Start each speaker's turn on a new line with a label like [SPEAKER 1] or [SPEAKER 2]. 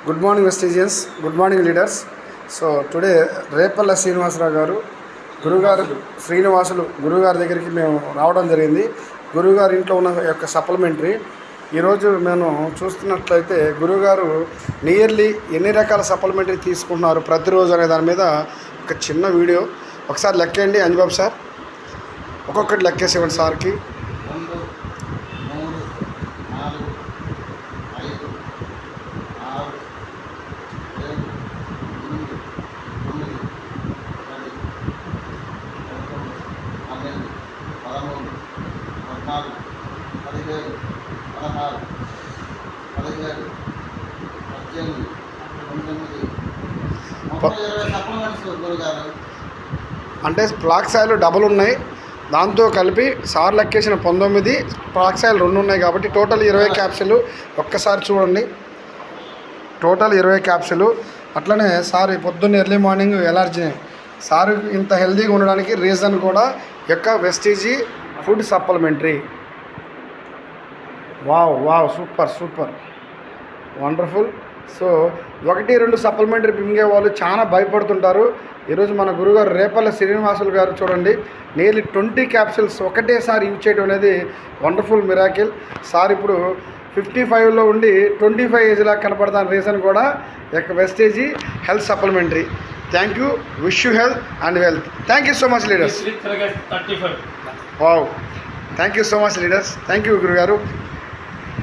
[SPEAKER 1] Good morning వెస్టీజియన్స్, good morning leaders. So today Repalle Srinivasarao గారు గురువుగారి దగ్గరికి మేము రావడం జరిగింది. గురువుగారి ఇంట్లో ఉన్న యొక్క సప్లిమెంటరీ ఈరోజు మేము చూస్తున్నట్లయితే గురువుగారు నియర్లీ ఎన్ని రకాల సప్లిమెంటరీ తీసుకుంటున్నారు ప్రతిరోజు అనే దాని మీద ఒక చిన్న వీడియో ఒకసారి లెక్కేయండి. అంజబాబు సార్ ఒక్కొక్కటి లెక్కేసేవండి సార్కి. 13 అంటే ఫ్లాక్సాయిలు డబుల్ ఉన్నాయి, దాంతో కలిపి సార్ లెక్కేసిన 19, ఫ్లాక్సాయిలు 2 ఉన్నాయి కాబట్టి టోటల్ 20 క్యాప్సులు. ఒక్కసారి చూడండి, టోటల్ 20 క్యాప్సులు. అట్లనే సార్ పొద్దున్న ఎర్లీ మార్నింగ్ ఎలర్జీ. సార్ ఇంత హెల్తీగా ఉండడానికి రీజన్ కూడా యొక్క Vestige food supplementary. Wow wow, super super, wonderful. So 1-2 supplementary మింగే వాళ్ళు చాలా భయపడుతుంటారు. ఈరోజు మన గురుగారు రేపల్ల శ్రీనివాసులు గారు చూడండి, నియర్లీ 20 క్యాప్సిల్స్ ఒకటేసారి యూజ్ చేయడం అనేది వండర్ఫుల్ మిరాకిల్. సార్ ఇప్పుడు 55లో ఉండి 25 ఏజ్లా కనపడతాను. రీజన్ కూడా యొక్క Vestige health supplementary. Thank you, wish you health and wealth. Thank you so much leaders. Wow, thank you so much leaders. Thank you గురుగారు.